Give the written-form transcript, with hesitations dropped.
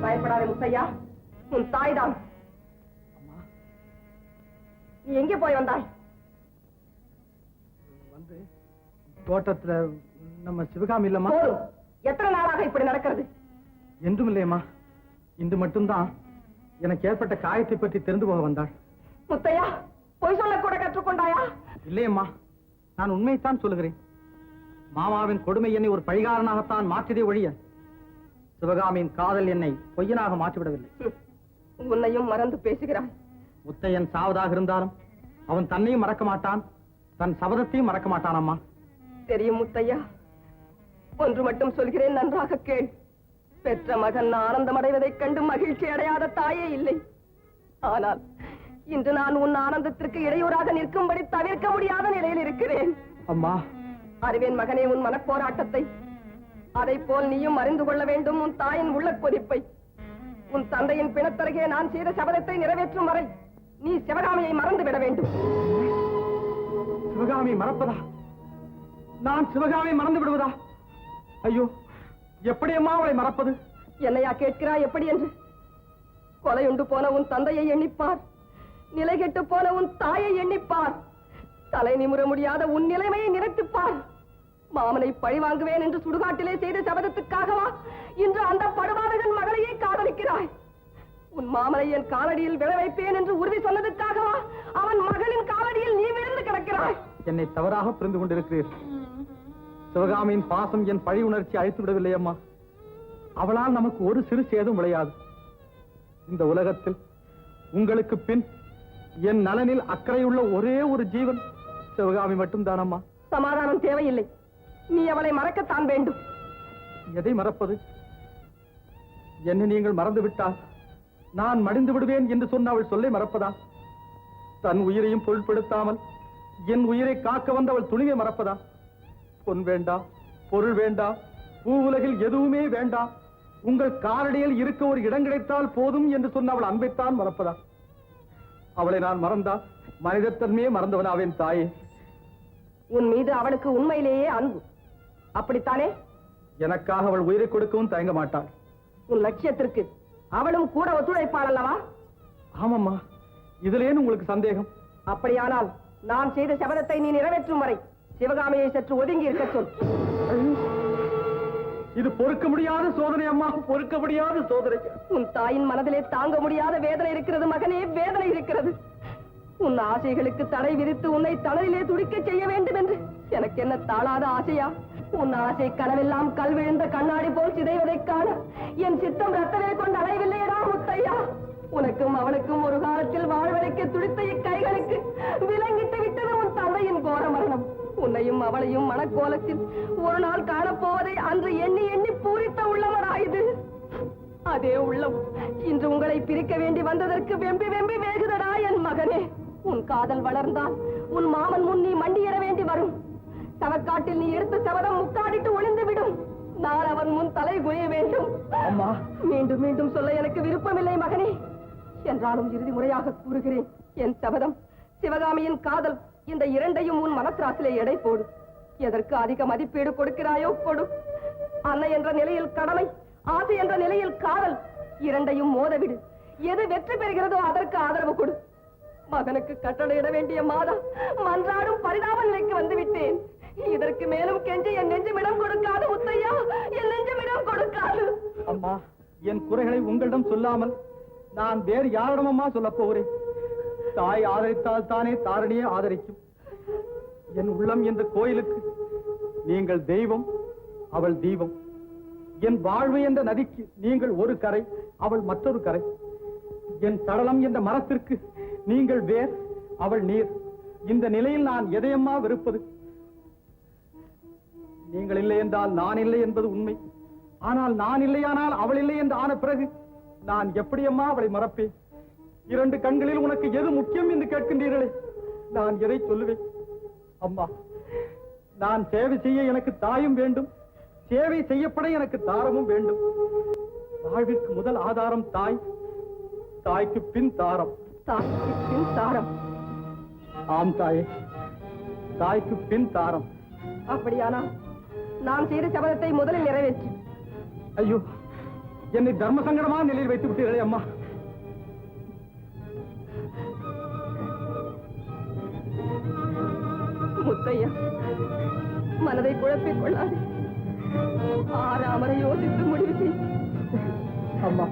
பயப்படாதே முத்தையா, உன் தாய்தான். நீ எங்கே போய் வந்தாய்? வந்து தோட்டத்துல நம்ம சிவகாமி இல்லம்மா. எத்தனை நாளாக இப்படி நடக்கிறது? என்றும் இல்லையம்மா, இன்று மட்டும்தான் எனக்கு ஏற்பட்ட காயத்தை பற்றி தெரிந்து போக வந்தாள். முத்தையா, பொய் சொல்ல கூட கற்றுக்கொண்டாயா? இல்லையம்மா, நான் உண்மையைத்தான் சொல்லுகிறேன். மாமாவின் கொடுமை என்னை ஒரு பழிகாரனாகத்தான் மாற்றியதே ஒழிய சிவகாமியின் காதல் என்னை பொய்யனாக மாற்றிவிடவில்லை. உன்னையும் மறந்து பேசுகிறாய். முத்தையன் சாவதாக இருந்தாலும் அவன் தன்னையும் மறக்க மாட்டான், தன் சபதத்தையும் மறக்க மாட்டான். அம்மா தெரியும் முத்தையா, ஒன்று மட்டும் சொல்கிறேன், நன்றாக கேள். பெற்ற மகன் ஆனந்தம் அடைவதைக் கண்டு மகிழ்ச்சி அடையாத தாயே இல்லை. ஆனால் இன்று நான் உன் ஆனந்தத்திற்கு இடையூறாக நிற்கும்படி தவிர்க்க முடியாத நிலையில் இருக்கிறேன். அம்மா, அறிவேன் மகனே உன் மனப்போராட்டத்தை. அதை போல் நீயும் அறிந்து கொள்ள வேண்டும் உன் தாயின் உள்ள கொதிப்பை. உன் தந்தையின் பிணத்தருகே நான் செய்த சபதத்தை நிறைவேற்றும் வரை நீ சிவகாமியை மறந்து விட வேண்டும். சிவகாமி மறப்பதா? நான் சிவகாமி மறந்து விடுவதா? ஐயோ, எப்படியம்மா அவளை மறப்பது? என்னையா கேட்கிறாய் எப்படி என்று? கொலையுண்டு போன உன் தந்தையை எண்ணிப்பார், நிலை கெட்டு போன உன் தாயை எண்ணிப்பார், தலை நிமிர முடியாத உன் நிலைமையை நினைத்துப்பார். மாமனை பழி வாங்குவேன் என்று சுடுகாட்டிலே செய்த சபதத்துக்காகவா இன்று அந்த படுபாதகன் மகளையே காதலிக்கிறாய்? உன் மாமனை என் காலடியில் விழ வைப்பேன் என்று உறுதி சொன்னதுக்காகவா அவன் மகளின் காலடியில் நீ விழுந்து கிடக்கிறாய்? என்னை தவறாக புரிந்து கொண்டிருக்கிறீர்கள். சிவகாமியின் பாசம் என் பழி உணர்ச்சி அழைத்து விடவில்லை அம்மா. அவளால் நமக்கு ஒரு சிறு சேதம் விளையாது. இந்த உலகத்தில் உங்களுக்கு பின் என் நலனில் அக்கறையுள்ள ஒரே ஒரு ஜீவன் சிவகாமி மட்டும்தான் அம்மா. சமாதானம் தேவையில்லை, நீ அவளை மறக்கத்தான் வேண்டும். எதை மறப்பது? என்னை நீங்கள் மறந்து விட்டால் நான் மடிந்து விடுவேன் என்று சொன்ன அவள் சொல்லை மறப்பதா? தன் உயிரையும் பொருட்படுத்தாமல் என் உயிரை காக்க வந்த அவள் துணிவை மறப்பதா? பொன் வேண்டாம், பொருள் வேண்டாம், பூ உலகில் எதுவுமே வேண்டாம், உங்கள் காலடியில் இருக்க ஒரு இடம் கிடைத்தால் போதும் என்று சொன்ன அவள் அன்பைத்தான் மறப்பதா? அவளை நான் மறந்தால் மனிதத்தன்மையே மறந்தவனாவேன் தாயே. உன் மீது அவளுக்கு உண்மையிலேயே அன்பு, அப்படித்தானே? எனக்காக அவள் உயிரை கொடுக்கவும் தயங்க மாட்டாள். உன் லட்சியத்திற்கு அவளும் கூட ஒத்துழைப்பாள் அல்லவா? ஆமாம்மா, இதிலேன்னு உங்களுக்கு சந்தேகம்? அப்படியானால் நான் செய்த சபதத்தை நீ நிறைவேற்றும் வரை சிவகாமியை சற்று ஒதுங்கி இருக்க சொல். இது பொறுக்க முடியாத சோதனை அம்மா, பொறுக்க முடியாத சோதனை. உன் தாயின் மனதிலே தாங்க முடியாத வேதனை இருக்கிறது மகனே, வேதனை இருக்கிறது. உன் ஆசைகளுக்கு தடை விதித்து உன்னை தளரிலே துடிக்க செய்ய வேண்டும் என்று எனக்கு என்ன தாளாத ஆசையா? உன் ஆசை கனவெல்லாம் கல் விழுந்த கண்ணாடி போல் சிதைவதைக் காண என் சித்தம் ரத்தமே கொண்டு அலைவில்லையடா முத்தையா. உனக்கும் அவனுக்கும் ஒரு காலத்தில் வாழ்வதற்கு துடித்த இக்கைகளுக்கு விலங்கிட்டு விட்டது உன் தந்தையின் கோர மரணம். உன்னையும் அவளையும் மனக்கோலத்தில் ஒரு நாள் காணப்போவதை அன்று எண்ணி எண்ணி பூரித்த உள்ளவராயுது. அதே உள்ளம் இன்று உங்களை பிரிக்க வேண்டி வந்ததற்கு வெம்பி வெம்பி வேகுதடா என் மகனே. உன் காதல் வளர்ந்தால் உன் மாமன் முன் நீ மண்டியிட வேண்டி வரும். சவக்காட்டில் நீ எடுத்த சபதம் முக்காடிட்டு ஒளிந்து விடும். நான் அவன் முன் தலை குனிய வேண்டும். மீண்டும் மீண்டும் சொல்ல எனக்கு விருப்பமில்லை மகனே. என்றாலும் இறுதி முறையாக கூறுகிறேன், என் சபதம், சிவகாமியின் காதல், இந்த இரண்டையும் உன் மனத்திராசிலே எடை போடு. எதற்கு அதிக மதிப்பீடு கொடுக்கிறாயோ கொடு. அன்னை என்ற நிலையில் கடமை, ஆசை என்ற நிலையில் காதல், இரண்டையும் மோதவிடு. எது வெற்றி பெறுகிறதோ அதற்கு ஆதரவு கொடு. மகனுக்கு கட்டளையிட வேண்டிய மாதா மன்றாடும் பரிதாப நிலைக்கு வந்துவிட்டேன். இதற்கு மேலும் கெஞ்சி என் நெஞ்சமிடம் கொடுக்காது முத்தையா, என் நெஞ்சமிடம் கொடுக்காது. அம்மா, என் குறைகளை உங்களிடம் சொல்லாமல் நான் வேறு யாரிடமம்மா சொல்ல போகிறேன்? தாய் ஆதரித்தால் தானே தாரணியை ஆதரிக்கும். என் உள்ளம் என்ற கோயிலுக்கு நீங்கள் தெய்வம், அவள் தீபம். என் வாழ்வு என்ற நதிக்கு நீங்கள் ஒரு கரை, அவள் மற்றொரு கரை. என் தடலம் என்ற மரத்திற்கு நீங்கள் வேர், அவள் நீர். இந்த நிலையில் நான் எதையம்மா வெறுப்பது? நீங்கள் இல்லை என்றால் நான் இல்லை என்பது உண்மை. ஆனால் நான் இல்லையானால் அவள் இல்லை என்று ஆன பிறகு நான் எப்படியம்மா அவளை மறப்பேன்? இரண்டு கண்களில் உனக்கு எது முக்கியம் என்று கேட்கின்றீர்களே, நான் எதை சொல்லுவேன்? அம்மா, நான் சேவை செய்ய எனக்கு தாயும் வேண்டும், சேவை செய்யப்பட எனக்கு தாரமும் வேண்டும். வாழ்விற்கு முதல் ஆதாரம் தாய், தாய்க்கு பின் தாரம். தாய்க்கு பின் தாரம்? ஆம் தாயே, தாய்க்கு பின் தாரம். அப்படியானால் நான் செய்த சபதத்தை முதலில் நிறைவேற்று. ஐயோ, என்னை தர்ம சங்கடமான நிலையில் வைத்து விட்டீர்களே அம்மா. முத்தையா, மனதை குழப்பிக் கொள்ளாதே. ஆறாமரை யோசித்து முடிவு செய். அம்மா,